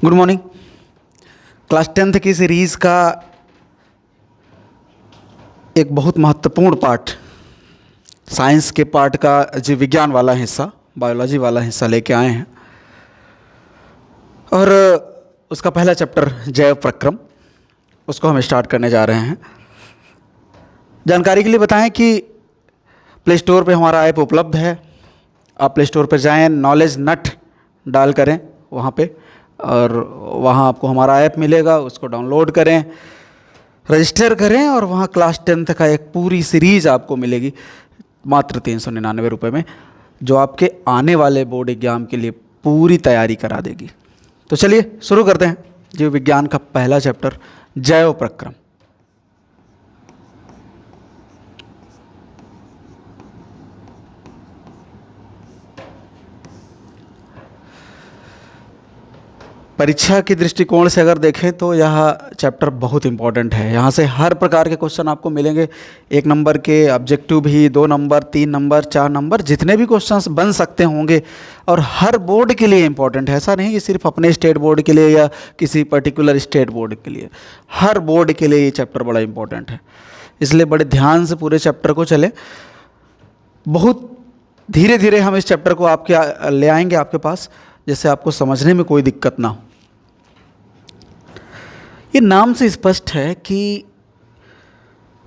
Good morning. Class 10th की series का एक बहुत महत्वपूर्ण पार्ट, साइंस के पार्ट का जीव विज्ञान वाला हिस्सा, बायोलॉजी वाला हिस्सा लेके आए हैं। और उसका पहला चैप्टर जैव प्रक्रम, उसको हम स्टार्ट करने जा रहे हैं। जानकारी के लिए बताएं कि प्ले स्टोर पे हमारा ऐप उपलब्ध है। आप प्ले स्टोर पर जाएं, नॉलेज नट डाल करें वहाँ पे, और वहाँ आपको हमारा ऐप मिलेगा। उसको डाउनलोड करें, रजिस्टर करें, और वहाँ क्लास 10th का एक पूरी सीरीज़ आपको मिलेगी मात्र 399 रुपये में, जो आपके आने वाले बोर्ड एग्जाम के लिए पूरी तैयारी करा देगी। तो चलिए शुरू करते हैं जीव विज्ञान का पहला चैप्टर, जैव प्रक्रम। परीक्षा के दृष्टिकोण से अगर देखें तो यह चैप्टर बहुत इंपॉर्टेंट है। यहाँ से हर प्रकार के क्वेश्चन आपको मिलेंगे, 1 नंबर के, ऑब्जेक्टिव भी, 2 नंबर, 3 नंबर, 4 नंबर, जितने भी क्वेश्चंस बन सकते होंगे। और हर बोर्ड के लिए इंपॉर्टेंट है, ऐसा नहीं कि सिर्फ अपने स्टेट बोर्ड के लिए या किसी पर्टिकुलर स्टेट बोर्ड के लिए। हर बोर्ड के लिए ये चैप्टर बड़ा इंपॉर्टेंट है, इसलिए बड़े ध्यान से पूरे चैप्टर को चलें। बहुत धीरे धीरे हम इस चैप्टर को आपके ले आएंगे आपके पास, जिससे आपको समझने में कोई दिक्कत ना हो। ये नाम से स्पष्ट है कि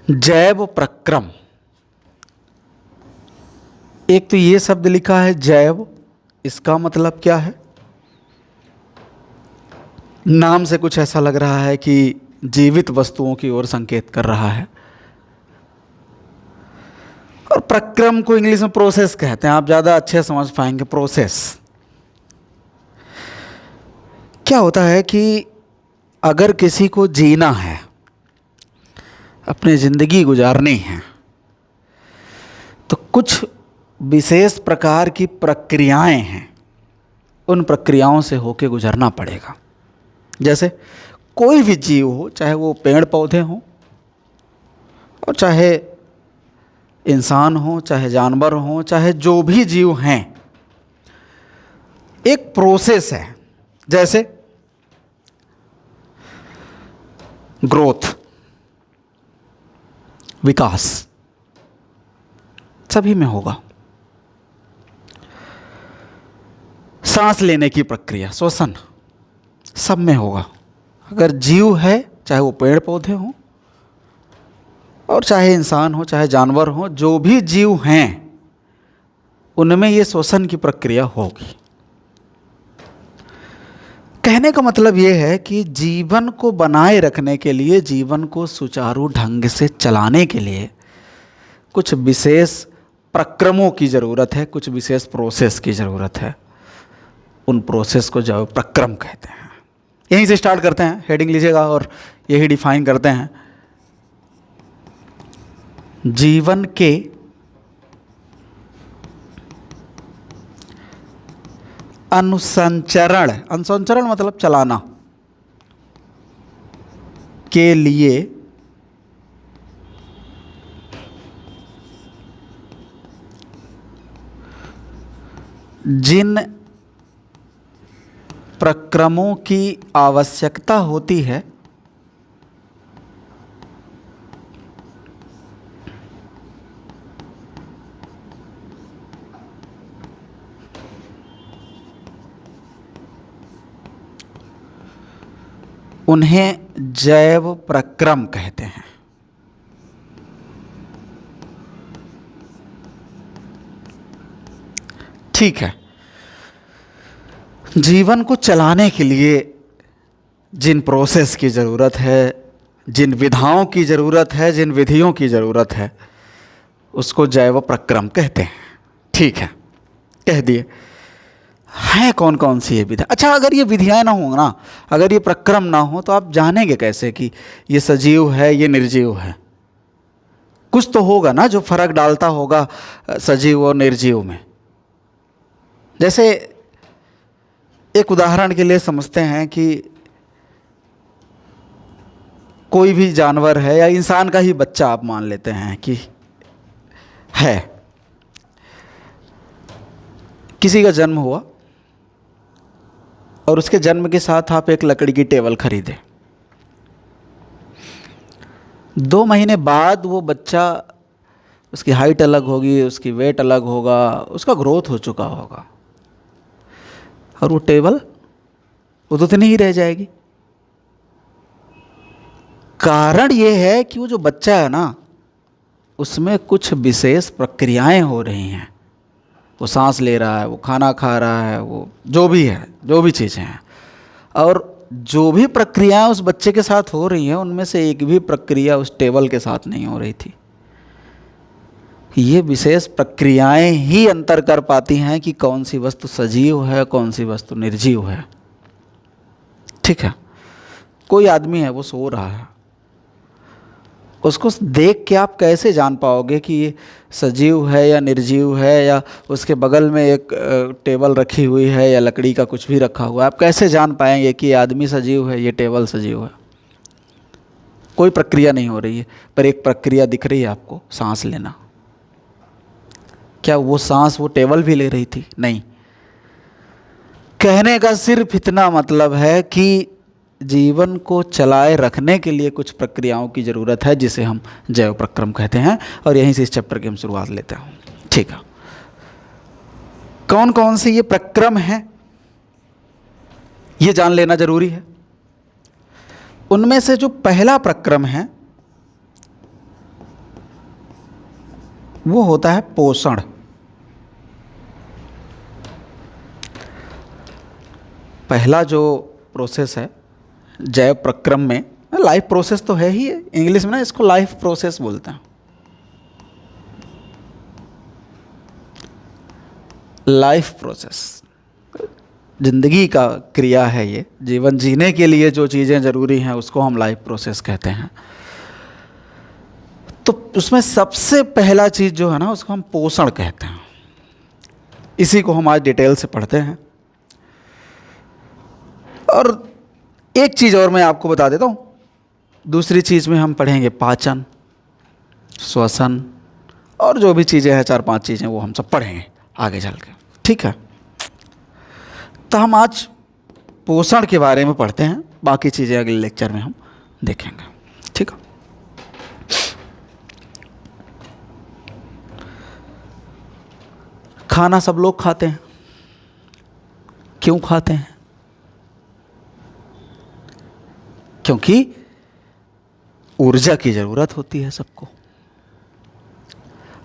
जैव प्रक्रम, एक तो ये शब्द लिखा है जैव, इसका मतलब क्या है? नाम से कुछ ऐसा लग रहा है कि जीवित वस्तुओं की ओर संकेत कर रहा है। और प्रक्रम को इंग्लिश में प्रोसेस कहते हैं, आप ज़्यादा अच्छे समझ पाएंगे। प्रोसेस क्या होता है कि अगर किसी को जीना है, अपनी ज़िंदगी गुजारनी है, तो कुछ विशेष प्रकार की प्रक्रियाएं हैं, उन प्रक्रियाओं से होके गुजरना पड़ेगा। जैसे कोई भी जीव हो, चाहे वो पेड़ पौधे हों, और चाहे इंसान हो, चाहे जानवर हो, चाहे जो भी जीव हैं, एक प्रोसेस है। जैसे ग्रोथ, विकास सभी में होगा। सांस लेने की प्रक्रिया, श्वसन, सब में होगा। अगर जीव है, चाहे वो पेड़ पौधे हों, और चाहे इंसान हो, चाहे जानवर हो, जो भी जीव हैं उनमें ये श्वसन की प्रक्रिया होगी। कहने का मतलब ये है कि जीवन को बनाए रखने के लिए, जीवन को सुचारू ढंग से चलाने के लिए कुछ विशेष प्रक्रमों की ज़रूरत है, कुछ विशेष प्रोसेस की ज़रूरत है। उन प्रोसेस को जैव प्रक्रम कहते हैं। यहीं से स्टार्ट करते हैं, हेडिंग लीजिएगा और यही डिफाइन करते हैं। जीवन के अनुसंचरण, अनुसंचरण मतलब चलाना, के लिए जिन प्रक्रमों की आवश्यकता होती है, उन्हें जैव प्रक्रम कहते हैं। ठीक है। जीवन को चलाने के लिए जिन प्रोसेस की ज़रूरत है, जिन विधाओं की ज़रूरत है, जिन विधियों की ज़रूरत है, उसको जैव प्रक्रम कहते हैं। ठीक है, कह दिए। हैं कौन कौन सी ये विधा? अच्छा, अगर ये विधियाँ ना हो ना, अगर ये प्रक्रम ना हो, तो आप जानेंगे कैसे कि ये सजीव है, ये निर्जीव है? कुछ तो होगा ना जो फर्क डालता होगा सजीव और निर्जीव में। जैसे एक उदाहरण के लिए समझते हैं कि कोई भी जानवर है, या इंसान का ही बच्चा आप मान लेते हैं कि है, किसी का जन्म हुआ और उसके जन्म के साथ आप एक लकड़ी की टेबल खरीदे, 2 महीने बाद वो बच्चा, उसकी हाइट अलग होगी, उसकी वेट अलग होगा, उसका ग्रोथ हो चुका होगा, और वो टेबल उतनी ही रह जाएगी। कारण ये है कि वो जो बच्चा है ना, उसमें कुछ विशेष प्रक्रियाएं हो रही हैं। वो सांस ले रहा है, वो खाना खा रहा है, वो जो भी है, जो भी चीज़ें हैं, और जो भी प्रक्रियाएं उस बच्चे के साथ हो रही हैं, उनमें से एक भी प्रक्रिया उस टेबल के साथ नहीं हो रही थी। ये विशेष प्रक्रियाएं ही अंतर कर पाती हैं कि कौन सी वस्तु सजीव है, कौन सी वस्तु निर्जीव है। ठीक है, कोई आदमी है, वो सो रहा है, उसको देख के आप कैसे जान पाओगे कि ये सजीव है या निर्जीव है, या उसके बगल में एक टेबल रखी हुई है या लकड़ी का कुछ भी रखा हुआ है? आप कैसे जान पाएंगे कि ये आदमी सजीव है, ये टेबल सजीव है? कोई प्रक्रिया नहीं हो रही है, पर एक प्रक्रिया दिख रही है आपको, सांस लेना। क्या वो सांस वो टेबल भी ले रही थी? नहीं। कहने का सिर्फ इतना मतलब है कि जीवन को चलाए रखने के लिए कुछ प्रक्रियाओं की ज़रूरत है, जिसे हम जैव प्रक्रम कहते हैं, और यहीं से इस चैप्टर की हम शुरुआत लेते हैं। ठीक है, कौन कौन से ये प्रक्रम हैं, ये जान लेना जरूरी है। उनमें से जो पहला प्रक्रम है वो होता है पोषण। पहला जो प्रोसेस है जैव प्रक्रम में, लाइफ प्रोसेस तो है ही है, इंग्लिश में ना इसको लाइफ प्रोसेस बोलते हैं। लाइफ प्रोसेस जिंदगी का क्रिया है, ये जीवन जीने के लिए जो चीज़ें ज़रूरी हैं उसको हम लाइफ प्रोसेस कहते हैं। तो उसमें सबसे पहला चीज़ जो है ना, उसको हम पोषण कहते हैं। इसी को हम आज डिटेल से पढ़ते हैं। और एक चीज़ और मैं आपको बता देता हूँ, दूसरी चीज़ में हम पढ़ेंगे पाचन, श्वसन, और जो भी चीज़ें हैं 4-5 चीज़ें, वो हम सब पढ़ेंगे आगे चल के। ठीक है, तो हम आज पोषण के बारे में पढ़ते हैं, बाकी चीज़ें अगले लेक्चर में हम देखेंगे। ठीक है, खाना सब लोग खाते हैं। क्यों खाते हैं? क्योंकि ऊर्जा की ज़रूरत होती है सबको।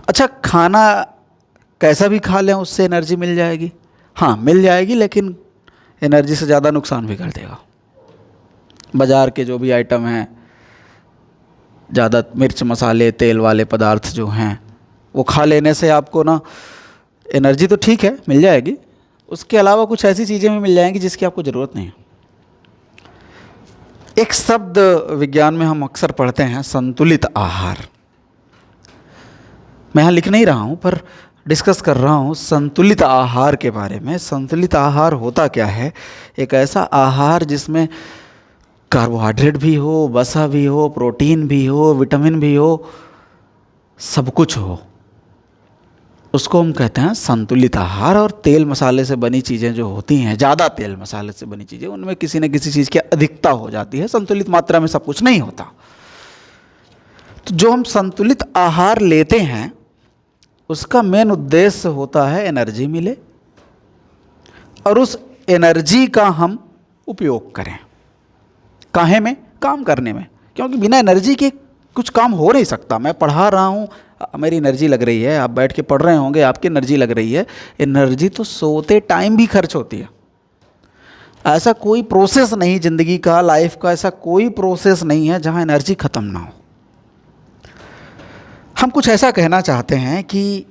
अच्छा, खाना कैसा भी खा लें उससे एनर्जी मिल जाएगी? हाँ, मिल जाएगी, लेकिन एनर्जी से ज़्यादा नुकसान भी कर देगा। बाज़ार के जो भी आइटम हैं, ज़्यादा मिर्च मसाले तेल वाले पदार्थ जो हैं, वो खा लेने से आपको ना एनर्जी तो ठीक है मिल जाएगी, उसके अलावा कुछ ऐसी चीज़ें भी मिल जाएंगी जिसकी आपको ज़रूरत नहीं है। एक शब्द विज्ञान में हम अक्सर पढ़ते हैं, संतुलित आहार। मैं यहाँ लिख नहीं रहा हूँ, पर डिस्कस कर रहा हूँ संतुलित आहार के बारे में। संतुलित आहार होता क्या है? एक ऐसा आहार जिसमें कार्बोहाइड्रेट भी हो, वसा भी हो, प्रोटीन भी हो, विटामिन भी हो, सब कुछ हो, उसको हम कहते हैं संतुलित आहार। और तेल मसाले से बनी चीज़ें जो होती हैं, ज़्यादा तेल मसाले से बनी चीज़ें, उनमें किसी न किसी चीज़ की अधिकता हो जाती है। संतुलित मात्रा में सब कुछ नहीं होता। तो जो हम संतुलित आहार लेते हैं उसका मेन उद्देश्य होता है एनर्जी मिले, और उस एनर्जी का हम उपयोग करें। काहे में? काम करने में। क्योंकि बिना एनर्जी के कुछ काम हो नहीं सकता। मैं पढ़ा रहा हूँ, मेरी एनर्जी लग रही है, आप बैठ के पढ़ रहे होंगे, आपकी एनर्जी लग रही है। एनर्जी तो सोते टाइम भी खर्च होती है। ऐसा कोई प्रोसेस नहीं ज़िंदगी का, लाइफ का ऐसा कोई प्रोसेस नहीं है जहाँ एनर्जी ख़त्म ना हो। हम कुछ ऐसा कहना चाहते हैं कि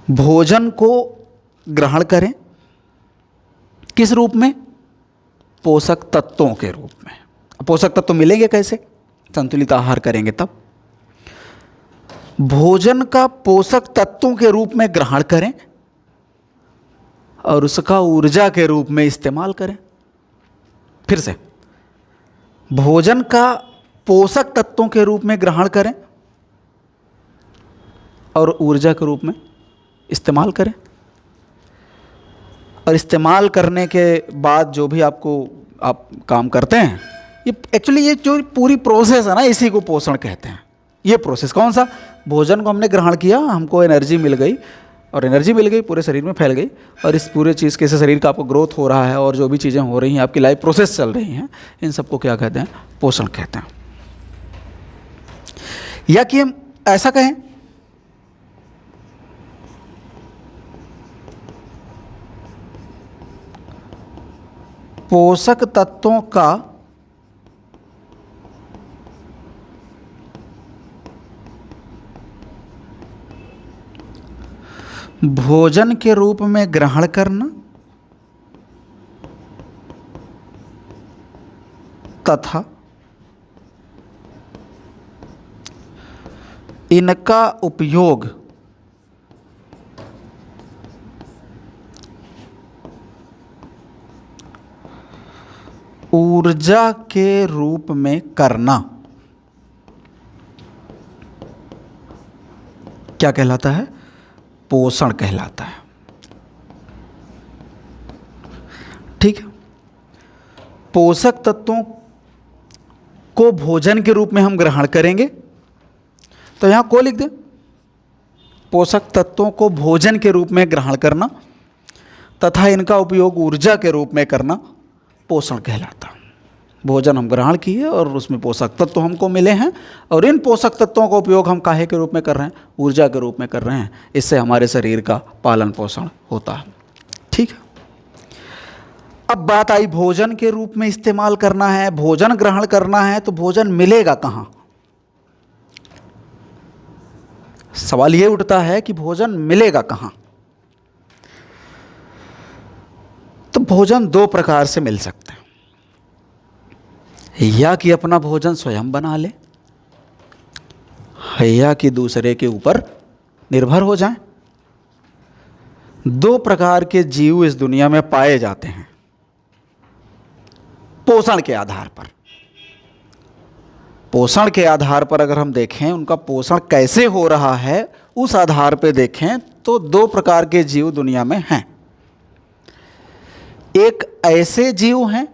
भोजन को ग्रहण करें, किस रूप में? पोषक तत्वों के रूप में। पोषक तत्व मिलेंगे कैसे? संतुलित आहार करेंगे तब। भोजन का पोषक तत्वों के रूप में ग्रहण करें और उसका ऊर्जा के रूप में इस्तेमाल करें। फिर से, भोजन का पोषक तत्वों के रूप में ग्रहण करें और ऊर्जा के रूप में इस्तेमाल करें। और इस्तेमाल करने के बाद जो भी आप काम करते हैं, ये एक्चुअली ये जो पूरी प्रोसेस है ना, इसी को पोषण कहते हैं। ये प्रोसेस कौन सा? भोजन को हमने ग्रहण किया, हमको एनर्जी मिल गई, और एनर्जी मिल गई पूरे शरीर में फैल गई, और इस पूरे चीज़ के से शरीर का आपको ग्रोथ हो रहा है, और जो भी चीज़ें हो रही हैं, आपकी लाइफ प्रोसेस चल रही हैं, इन सबको क्या कहते हैं? पोषण कहते हैं। या कि हम ऐसा कहें, पोषक तत्वों का भोजन के रूप में ग्रहण करना तथा इनका उपयोग ऊर्जा के रूप में करना क्या कहलाता है? पोषण कहलाता है। ठीक है, पोषक तत्वों को भोजन के रूप में हम ग्रहण करेंगे, तो यहां को लिख दें, पोषक तत्वों को भोजन के रूप में ग्रहण करना तथा इनका उपयोग ऊर्जा के रूप में करना पोषण कहलाता। भोजन हम ग्रहण किए और उसमें पोषक तत्व हमको मिले हैं, और इन पोषक तत्वों का उपयोग हम काहे के रूप में कर रहे हैं? ऊर्जा के रूप में कर रहे हैं। इससे हमारे शरीर का पालन पोषण होता है। ठीक है, अब बात आई भोजन के रूप में इस्तेमाल करना है, भोजन ग्रहण करना है, तो भोजन मिलेगा कहाँ? सवाल ये उठता है कि भोजन मिलेगा कहाँ? तो भोजन दो प्रकार से मिल सकता है, या कि अपना भोजन स्वयं बना ले, या कि दूसरे के ऊपर निर्भर हो जाएं। दो प्रकार के जीव इस दुनिया में पाए जाते हैं पोषण के आधार पर। पोषण के आधार पर अगर हम देखें उनका पोषण कैसे हो रहा है, उस आधार पर देखें तो दो प्रकार के जीव दुनिया में हैं। एक ऐसे जीव हैं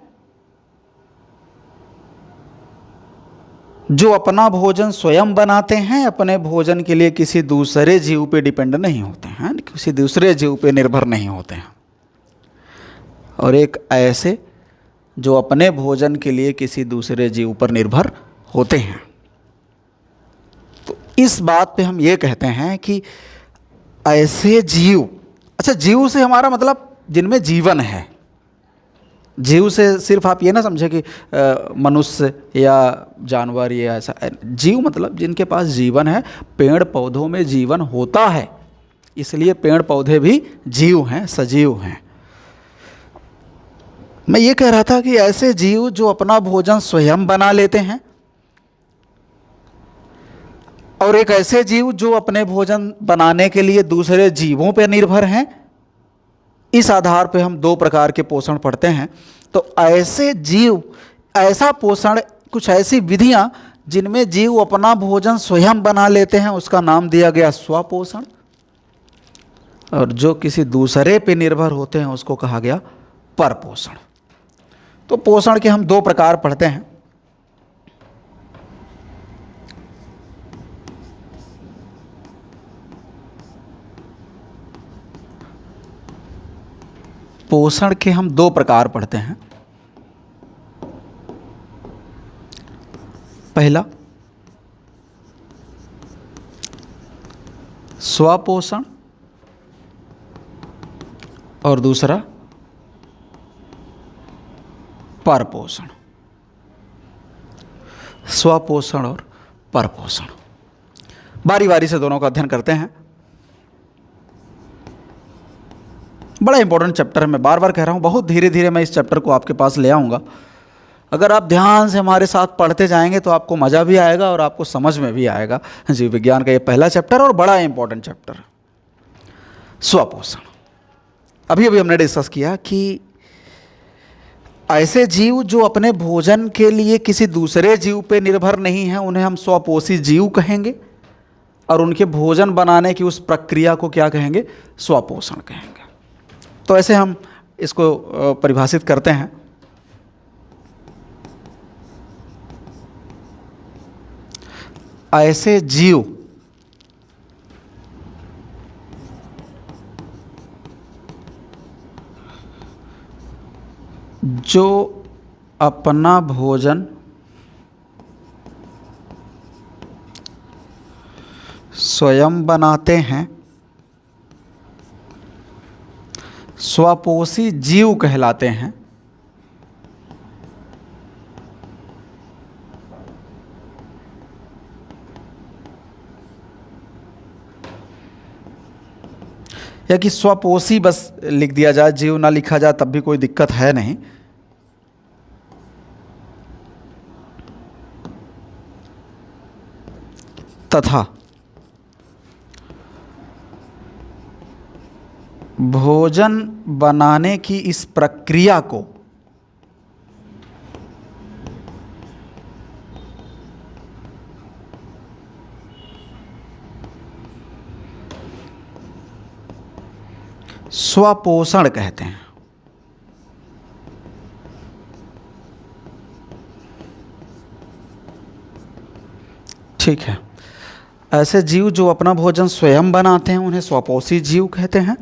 जो अपना भोजन स्वयं बनाते हैं, अपने भोजन के लिए किसी दूसरे जीव पे डिपेंड नहीं होते हैं, किसी दूसरे जीव पे निर्भर नहीं होते हैं। और एक ऐसे जो अपने भोजन के लिए किसी दूसरे जीव पर निर्भर होते हैं। तो इस बात पे हम ये कहते हैं कि ऐसे जीव, अच्छा जीव से हमारा मतलब जिनमें जीवन है। जीव से सिर्फ आप ये ना समझे कि मनुष्य या जानवर या ऐसा, जीव मतलब जिनके पास जीवन है। पेड़ पौधों में जीवन होता है, इसलिए पेड़ पौधे भी जीव हैं, सजीव हैं। मैं ये कह रहा था कि ऐसे जीव जो अपना भोजन स्वयं बना लेते हैं, और एक ऐसे जीव जो अपने भोजन बनाने के लिए दूसरे जीवों पर निर्भर हैं। इस आधार पे हम दो प्रकार के पोषण पढ़ते हैं। तो ऐसे जीव, ऐसा पोषण, कुछ ऐसी विधियां जिनमें जीव अपना भोजन स्वयं बना लेते हैं, उसका नाम दिया गया स्वपोषण। और जो किसी दूसरे पे निर्भर होते हैं उसको कहा गया परपोषण। तो पोषण के हम दो प्रकार पढ़ते हैं। पोषण के हम दो प्रकार पढ़ते हैं। पहला स्वपोषण और दूसरा परपोषण। स्वपोषण और परपोषण, बारी बारी से दोनों का अध्ययन करते हैं। बड़ा इंपॉर्टेंट चैप्टर है, मैं बार बार कह रहा हूँ, बहुत धीरे धीरे मैं इस चैप्टर को आपके पास ले आऊँगा। अगर आप ध्यान से हमारे साथ पढ़ते जाएंगे तो आपको मज़ा भी आएगा और आपको समझ में भी आएगा। जीव विज्ञान का ये पहला चैप्टर और बड़ा इंपॉर्टेंट चैप्टर, स्वपोषण। अभी अभी हमने डिस्कस किया कि ऐसे जीव जो अपने भोजन के लिए किसी दूसरे जीव पे निर्भर नहीं हैं, उन्हें हम स्वपोषी जीव कहेंगे, और उनके भोजन बनाने की उस प्रक्रिया को क्या कहेंगे? स्वपोषण कहेंगे। तो ऐसे हम इसको परिभाषित करते हैं। ऐसे जीव जो अपना भोजन स्वयं बनाते हैं स्वपोषी जीव कहलाते हैं। या कि स्वपोषी बस लिख दिया जाए, जीव ना लिखा जाए तब भी कोई दिक्कत है नहीं। तथा भोजन बनाने की इस प्रक्रिया को स्वपोषण कहते हैं। ठीक है, ऐसे जीव जो अपना भोजन स्वयं बनाते हैं उन्हें स्वपोषी जीव कहते हैं,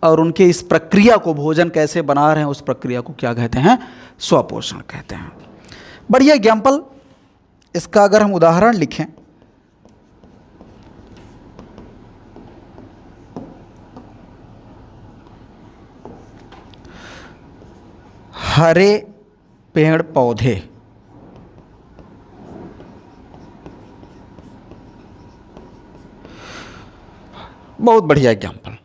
और उनके इस प्रक्रिया को, भोजन कैसे बना रहे हैं उस प्रक्रिया को क्या कहते हैं? स्वपोषण कहते हैं। बढ़िया एग्जाम्पल, इसका अगर हम उदाहरण लिखें, हरे पेड़ पौधे बहुत बढ़िया एग्जाम्पल।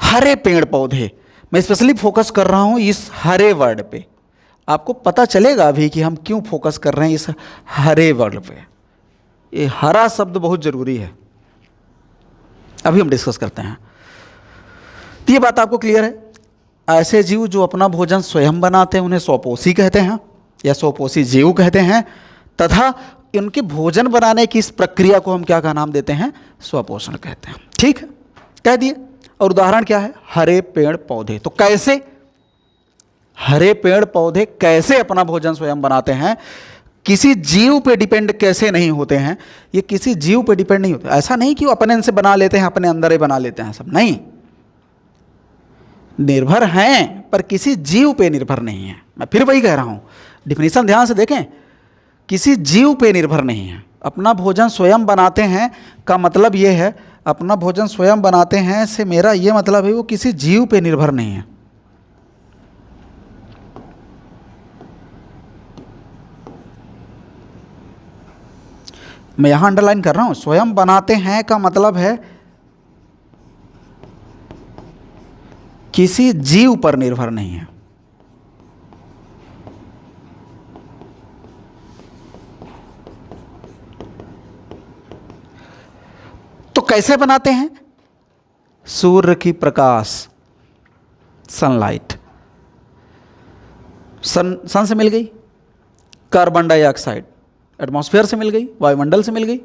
हरे पेड़ पौधे, मैं स्पेशली फोकस कर रहा हूं इस हरे वर्ड पे। आपको पता चलेगा अभी कि हम क्यों फोकस कर रहे हैं इस हरे वर्ड पे। ये हरा शब्द बहुत जरूरी है, अभी हम डिस्कस करते हैं। तो ये बात आपको क्लियर है। ऐसे जीव जो अपना भोजन स्वयं बनाते हैं उन्हें स्वपोषी कहते हैं या स्वपोषी जीव कहते हैं, तथा इनके भोजन बनाने की इस प्रक्रिया को हम क्या का नाम देते हैं? स्वपोषण कहते हैं। ठीक है, कह दिए। और उदाहरण क्या है? हरे पेड़ पौधे। तो कैसे हरे पेड़ पौधे कैसे अपना भोजन स्वयं बनाते हैं? किसी जीव पे डिपेंड कैसे नहीं होते हैं? ये किसी जीव पे डिपेंड नहीं होते। ऐसा नहीं कि वो अपने से बना लेते हैं, अपने अंदर ही बना लेते हैं, सब नहीं। निर्भर हैं पर किसी जीव पे निर्भर नहीं है। मैं फिर वही कह रहा हूं, डिफिनीशन ध्यान से देखें, किसी जीव पे निर्भर नहीं है। अपना भोजन स्वयं बनाते हैं का मतलब ये है, अपना भोजन स्वयं बनाते हैं से मेरा ये मतलब है वो किसी जीव पे निर्भर नहीं है। मैं यहां अंडरलाइन कर रहा हूं, स्वयं बनाते हैं का मतलब है किसी जीव पर निर्भर नहीं है। तो कैसे बनाते हैं? सूर्य की प्रकाश, सनलाइट, सन से मिल गई, कार्बन डाइऑक्साइड एटमॉस्फेयर से मिल गई, वायुमंडल से मिल गई,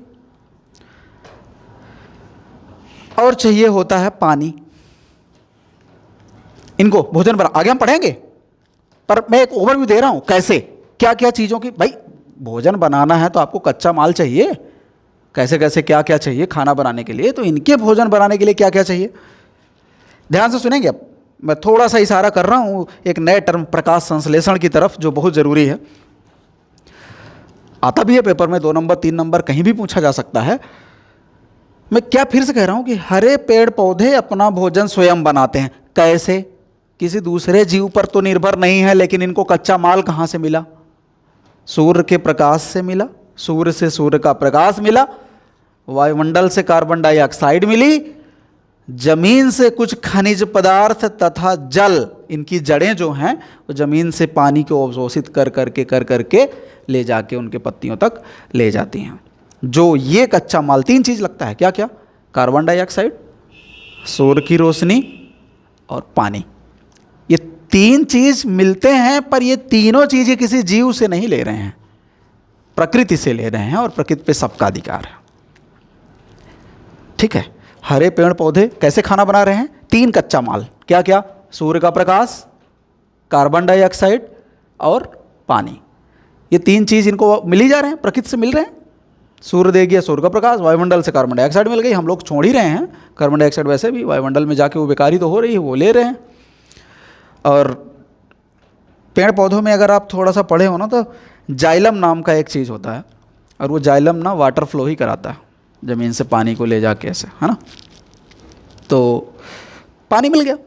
और चाहिए होता है पानी। इनको भोजन बना, आगे हम पढ़ेंगे, पर मैं एक ओवरव्यू दे रहा हूं कैसे, क्या क्या चीज़ों की। भाई भोजन बनाना है तो आपको कच्चा माल चाहिए, कैसे कैसे क्या क्या चाहिए खाना बनाने के लिए, तो इनके भोजन बनाने के लिए क्या क्या चाहिए, ध्यान से सुनेंगे। अब मैं थोड़ा सा इशारा कर रहा हूं एक नए टर्म प्रकाश संश्लेषण की तरफ, जो बहुत ज़रूरी है। आता भी है पेपर में, 2 नंबर 3 नंबर कहीं भी पूछा जा सकता है। मैं क्या फिर से कह रहा हूं कि हरे पेड़ पौधे अपना भोजन स्वयं बनाते हैं। कैसे? किसी दूसरे जीव पर तो निर्भर नहीं है, लेकिन इनको कच्चा माल कहाँ से मिला? सूर्य के प्रकाश से मिला, सूर्य से सूर्य का प्रकाश मिला, वायुमंडल से कार्बन डाइऑक्साइड मिली, जमीन से कुछ खनिज पदार्थ तथा जल, इनकी जड़ें जो हैं वो जमीन से पानी को अवशोषित कर करके ले जाके उनके पत्तियों तक ले जाती हैं। जो ये कच्चा माल, 3 चीज़ लगता है, क्या क्या? कार्बन डाइऑक्साइड, सूर्य की रोशनी और पानी। ये 3 चीज़ मिलते हैं, पर ये तीनों चीज़ें किसी जीव से नहीं ले रहे हैं, प्रकृति से ले रहे हैं, और प्रकृति पे सबका अधिकार है। ठीक है, हरे पेड़ पौधे कैसे खाना बना रहे हैं? 3 कच्चा माल, क्या क्या? सूर्य का प्रकाश, कार्बन डाइऑक्साइड और पानी। ये तीन चीज़ इनको मिल ही जा रहे हैं, प्रकृति से मिल रहे हैं। सूर्य दे गया सूर्य का प्रकाश, वायुमंडल से कार्बन डाइऑक्साइड मिल गई, हम लोग छोड़ ही रहे हैं कार्बन डाइऑक्साइड, वैसे भी वायुमंडल में जाके वो बेकारी तो हो रही है, वो ले रहे हैं। और पेड़ पौधों में अगर आप थोड़ा सा पढ़े हो ना, तो जाइलम नाम का एक चीज़ होता है, और वो जाइलम ना वाटर फ्लो ही कराता है ज़मीन से पानी को ले जाके ऐसे, है ना। तो पानी मिल गया।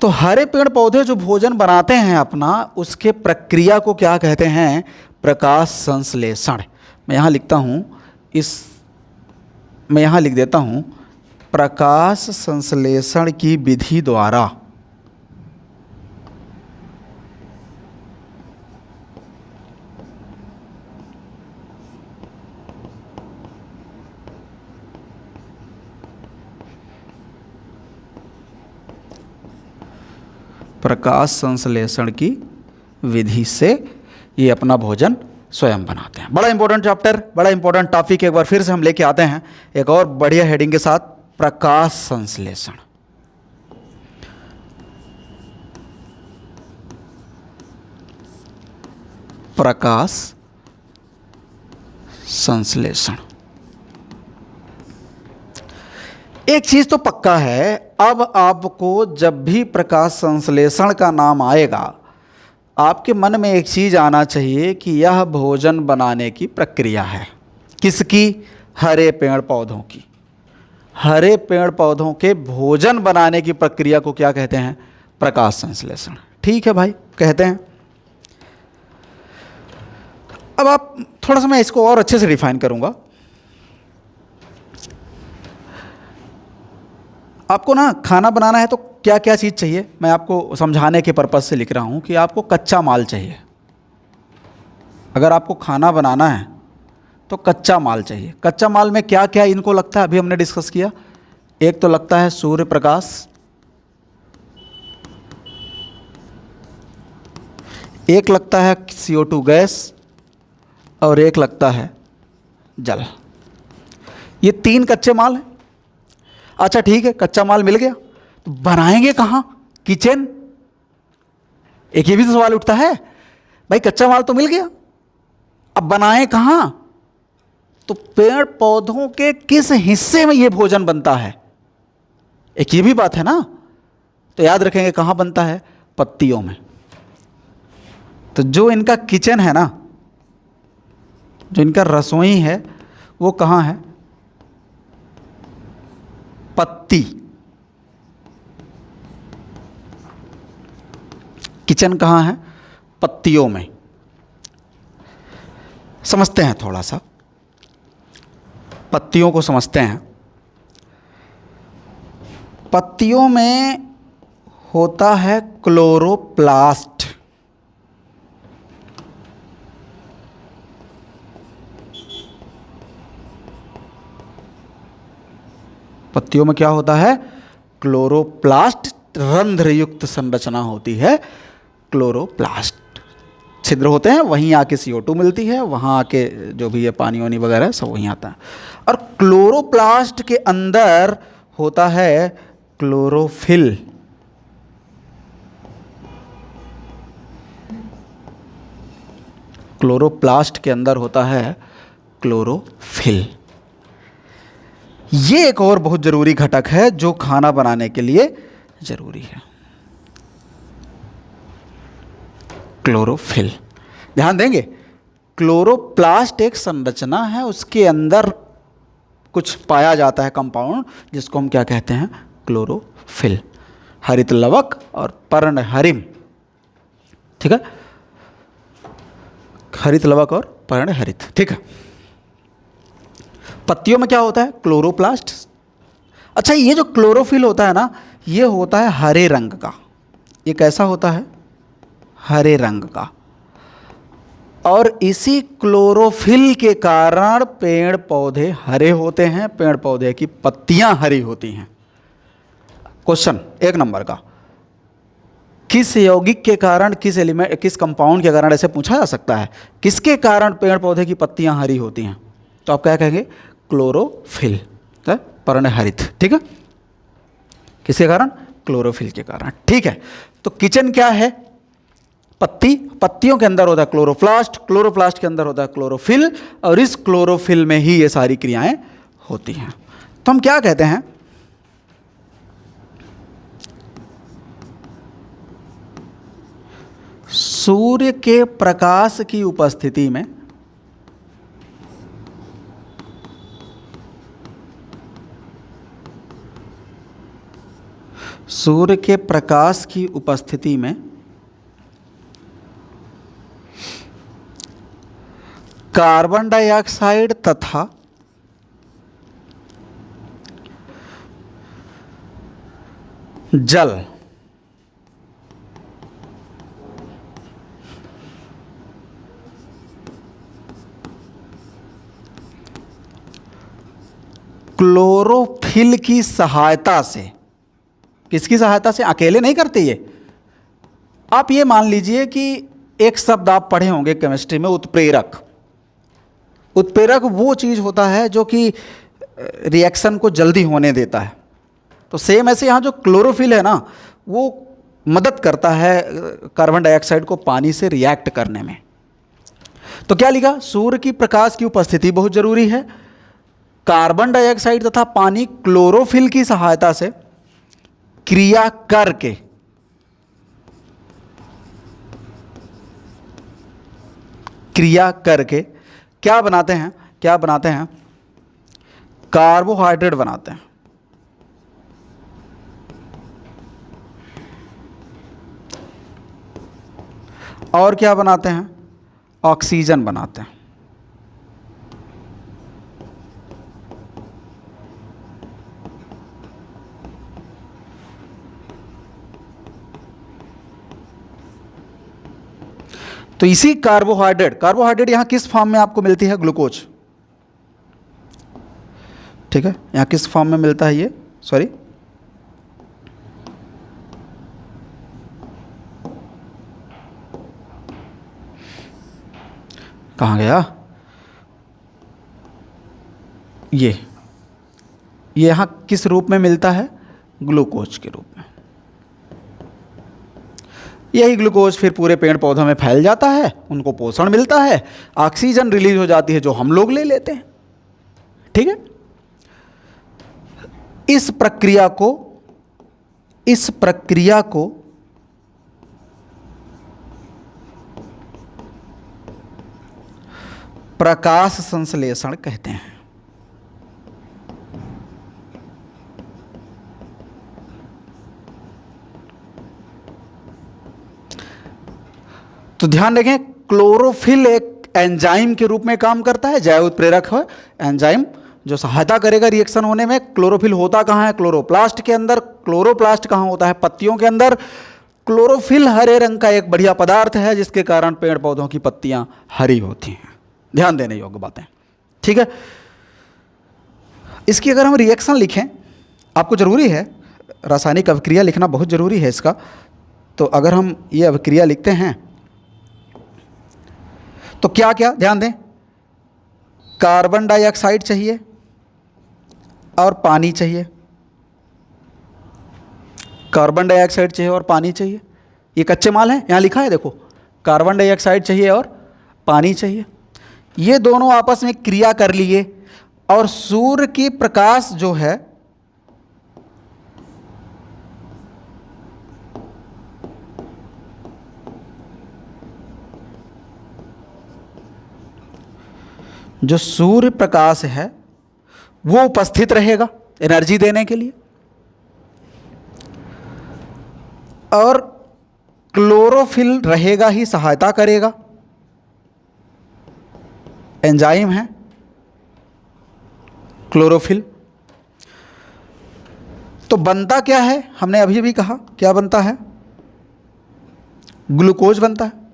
तो हरे पेड़ पौधे जो भोजन बनाते हैं अपना, उसके प्रक्रिया को क्या कहते हैं? प्रकाश संश्लेषण। मैं यहाँ लिखता हूँ, मैं यहाँ लिख देता हूँ, प्रकाश संश्लेषण की विधि द्वारा प्रकाश संश्लेषण की विधि से ये अपना भोजन स्वयं बनाते हैं। बड़ा इंपॉर्टेंट चैप्टर, बड़ा इंपॉर्टेंट टॉपिक एक बार फिर से हम लेके आते हैं एक और बढ़िया हेडिंग के साथ, प्रकाश संश्लेषण। प्रकाश संश्लेषण। एक चीज तो पक्का है, अब आपको जब भी प्रकाश संश्लेषण का नाम आएगा, आपके मन में एक चीज आना चाहिए कि यह भोजन बनाने की प्रक्रिया है। किसकी? हरे पेड़ पौधों की। हरे पेड़ पौधों के भोजन बनाने की प्रक्रिया को क्या कहते हैं? प्रकाश संश्लेषण। ठीक है भाई, कहते हैं। अब आप थोड़ा सा, मैं इसको और अच्छे से डिफाइन करूंगा। आपको ना खाना बनाना है तो क्या क्या चीज़ चाहिए, मैं आपको समझाने के पर्पज़ से लिख रहा हूँ कि आपको कच्चा माल चाहिए। अगर आपको खाना बनाना है तो कच्चा माल चाहिए। कच्चा माल में क्या क्या इनको लगता है, अभी हमने डिस्कस किया। एक तो लगता है सूर्य प्रकाश, एक लगता है CO2 गैस, और एक लगता है जल। ये तीन कच्चे माल हैं। अच्छा ठीक है, कच्चा माल मिल गया, तो बनाएंगे कहाँ? किचन। एक ये भी तो सवाल उठता है, भाई कच्चा माल तो मिल गया, अब बनाएं कहाँ? तो पेड़ पौधों के किस हिस्से में ये भोजन बनता है, एक ये भी बात है ना। तो याद रखेंगे कहाँ बनता है? पत्तियों में। तो जो इनका किचन है ना, जो इनका रसोई है, वो कहाँ है? पत्ती। किचन कहाँ है? पत्तियों में। समझते हैं थोड़ा सा, पत्तियों को समझते हैं। पत्तियों में होता है क्लोरोप्लास्ट। पत्तियों में क्या होता है? क्लोरोप्लास्ट। रंध्रयुक्त संरचना होती है क्लोरोप्लास्ट। छिद्र होते हैं, वहीं आके CO2 मिलती है, वहाँ आके जो भी है पानी वानी वगैरह सब वहीं आता है। और क्लोरोप्लास्ट के अंदर होता है क्लोरोफिल। क्लोरोप्लास्ट के अंदर होता है क्लोरोफिल। ये एक और बहुत जरूरी घटक है जो खाना बनाने के लिए जरूरी है, क्लोरोफिल। ध्यान देंगे, क्लोरोप्लास्ट एक संरचना है, उसके अंदर कुछ पाया जाता है कंपाउंड, जिसको हम क्या कहते हैं? क्लोरोफिल। हरित लवक और पर्णहरिम। ठीक है, हरित लवक और पर्णहरित। ठीक है। पत्तियों में क्या होता है? क्लोरोप्लास्ट। अच्छा, ये जो क्लोरोफिल होता है ना, ये होता है हरे रंग का। ये कैसा होता है? हरे रंग का। और इसी क्लोरोफिल के कारण पेड़ पौधे हरे होते हैं, पेड़ पौधे की पत्तियां हरी होती हैं। क्वेश्चन 1 नंबर का, किस यौगिक के कारण, किस एलिमेंट, किस कंपाउंड के कारण, ऐसे पूछा जा सकता है, किसके कारण पेड़ पौधे की पत्तियां हरी होती हैं? तो आप क्या कहेंगे? क्लोरोफिल, पर्णहरित। ठीक है, किसके कारण? क्लोरोफिल के कारण। ठीक है, तो किचन क्या है? पत्ती, पत्तियों के अंदर होता है क्लोरोप्लास्ट, क्लोरोप्लास्ट के अंदर होता है क्लोरोफिल, और इस क्लोरोफिल में ही ये सारी क्रियाएं होती हैं। तो हम क्या कहते हैं? सूर्य के प्रकाश की उपस्थिति में सूर्य के प्रकाश की उपस्थिति में कार्बन डाइऑक्साइड तथा जल क्लोरोफिल की सहायता से, किसकी सहायता से? अकेले नहीं करते ये। आप ये मान लीजिए कि एक शब्द आप पढ़े होंगे केमिस्ट्री में, उत्प्रेरक। उत्प्रेरक वो चीज़ होता है जो कि रिएक्शन को जल्दी होने देता है। तो सेम ऐसे यहाँ जो क्लोरोफिल है ना, वो मदद करता है कार्बन डाइऑक्साइड को पानी से रिएक्ट करने में। तो क्या लिखा? सूर्य की प्रकाश की उपस्थिति बहुत जरूरी है। कार्बन डाइऑक्साइड तथा पानी क्लोरोफिल की सहायता से क्रिया करके क्या बनाते हैं? क्या बनाते हैं? कार्बोहाइड्रेट बनाते हैं। और क्या बनाते हैं? ऑक्सीजन बनाते हैं। तो इसी कार्बोहाइड्रेट यहां किस फॉर्म में आपको मिलती है? ग्लूकोज। ठीक है, यहां किस फॉर्म में मिलता है ये? सॉरी, कहाँ गया ये यहां किस रूप में मिलता है? ग्लूकोज के रूप में। यही ग्लूकोज फिर पूरे पेड़ पौधों में फैल जाता है, उनको पोषण मिलता है, ऑक्सीजन रिलीज हो जाती है जो हम लोग ले लेते हैं। ठीक है, इस प्रक्रिया को प्रकाश संश्लेषण कहते हैं। तो ध्यान रखें, क्लोरोफिल एक एंजाइम के रूप में काम करता है, जैव उत्प्रेरक है एंजाइम जो सहायता करेगा रिएक्शन होने में। क्लोरोफिल होता कहाँ है? क्लोरोप्लास्ट के अंदर। क्लोरोप्लास्ट कहाँ होता है? पत्तियों के अंदर। क्लोरोफिल हरे रंग का एक बढ़िया पदार्थ है जिसके कारण पेड़ पौधों की पत्तियां हरी होती हैं। ध्यान देने योग्य बातें। ठीक है, इसकी अगर हम रिएक्शन लिखें, आपको जरूरी है रासायनिक अभिक्रिया लिखना, बहुत जरूरी है इसका। तो अगर हम ये अभिक्रिया लिखते हैं तो क्या क्या ध्यान दें? कार्बन डाइऑक्साइड चाहिए और पानी चाहिए। कार्बन डाइऑक्साइड चाहिए और पानी चाहिए। ये कच्चे माल हैं, यहाँ लिखा है देखो, कार्बन डाइऑक्साइड चाहिए और पानी चाहिए। ये दोनों आपस में क्रिया कर लिए और सूर्य की प्रकाश जो है जो सूर्य प्रकाश है वो उपस्थित रहेगा एनर्जी देने के लिए, और क्लोरोफिल रहेगा ही, सहायता करेगा। एंजाइम है क्लोरोफिल। तो बनता क्या है? हमने अभी भी कहा क्या बनता है? ग्लूकोज बनता है।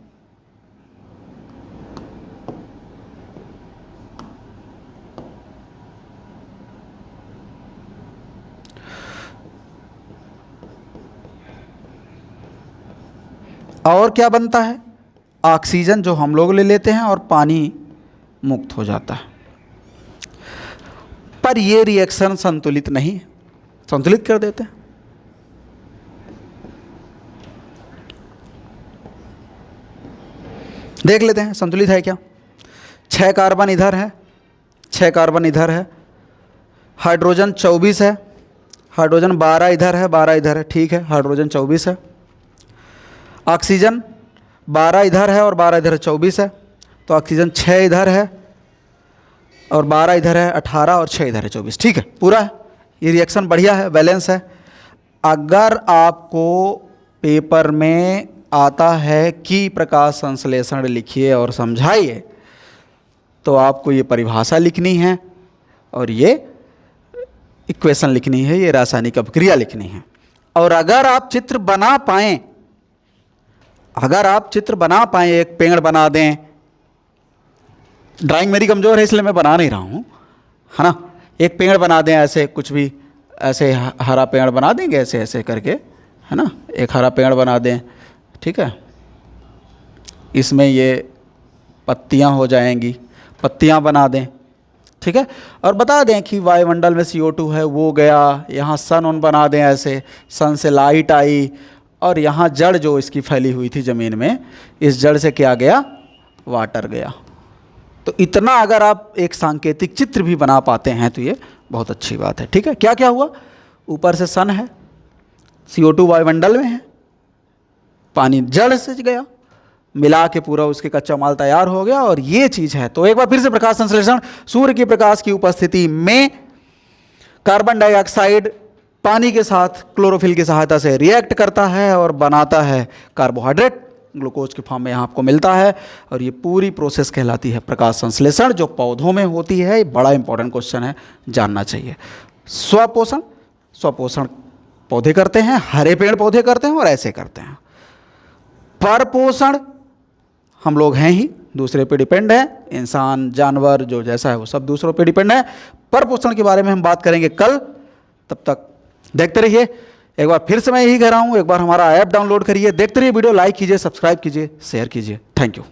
और क्या बनता है? ऑक्सीजन जो हम लोग ले लेते हैं और पानी मुक्त हो जाता है। पर ये रिएक्शन संतुलित नहीं, संतुलित कर देते हैं। देख लेते हैं संतुलित है क्या। 6 कार्बन इधर है, 6 कार्बन इधर है, हाइड्रोजन 24 है, हाइड्रोजन 12 इधर है, 12 इधर है, ठीक है, हाइड्रोजन 24 है। ऑक्सीजन 12 इधर है और 12 इधर है, 24 है, तो ऑक्सीजन 6 इधर है और 12 इधर है, 18 और 6 इधर है, 24, ठीक है, पूरा है। ये रिएक्शन बढ़िया है, बैलेंस है। अगर आपको पेपर में आता है कि प्रकाश संश्लेषण लिखिए और समझाइए, तो आपको ये परिभाषा लिखनी है और ये इक्वेशन लिखनी है, ये रासायनिक अभिक्रिया लिखनी है। और अगर आप चित्र बना पाएँ, अगर आप चित्र बना पाएँ, एक पेड़ बना दें, ड्राइंग मेरी कमज़ोर है इसलिए मैं बना नहीं रहा हूँ, है ना, एक पेड़ बना दें ऐसे, कुछ भी ऐसे हरा पेड़ बना देंगे ऐसे ऐसे करके, है ना, एक हरा पेड़ बना दें, ठीक है, इसमें ये पत्तियाँ हो जाएंगी, पत्तियाँ बना दें, ठीक है, और बता दें कि वायुमंडल में CO2 है, वो गया, यहाँ सन ऑन बना दें ऐसे, सन से लाइट आई और यहाँ जड़ जो इसकी फैली हुई थी ज़मीन में, इस जड़ से क्या गया, वाटर गया। तो इतना अगर आप एक सांकेतिक चित्र भी बना पाते हैं तो ये बहुत अच्छी बात है, ठीक है। क्या क्या हुआ, ऊपर से सन है, CO2 वायुमंडल में है, पानी जड़ से गया, मिला के पूरा उसके कच्चा माल तैयार हो गया, और ये चीज़ है। तो एक बार फिर से प्रकाश संश्लेषण, सूर्य के प्रकाश की उपस्थिति में कार्बन डाइऑक्साइड पानी के साथ क्लोरोफिल की सहायता से रिएक्ट करता है और बनाता है कार्बोहाइड्रेट, ग्लूकोज के फॉर्म में यहाँ आपको मिलता है, और ये पूरी प्रोसेस कहलाती है प्रकाश संश्लेषण, जो पौधों में होती है। ये बड़ा इंपॉर्टेंट क्वेश्चन है, जानना चाहिए। स्वपोषण, स्वपोषण पौधे करते हैं, हरे पेड़ पौधे करते हैं और ऐसे करते हैं। परपोषण हम लोग हैं ही, दूसरे पे डिपेंड है, इंसान जानवर जो जैसा है वो सब दूसरों पे डिपेंड है। परपोषण के बारे में हम बात करेंगे कल, तब तक देखते रहिए। एक बार फिर से मैं यही कह रहा हूँ, एक बार हमारा ऐप डाउनलोड करिए, देखते रहिए वीडियो, लाइक कीजिए, सब्सक्राइब कीजिए, शेयर कीजिए। Thank you.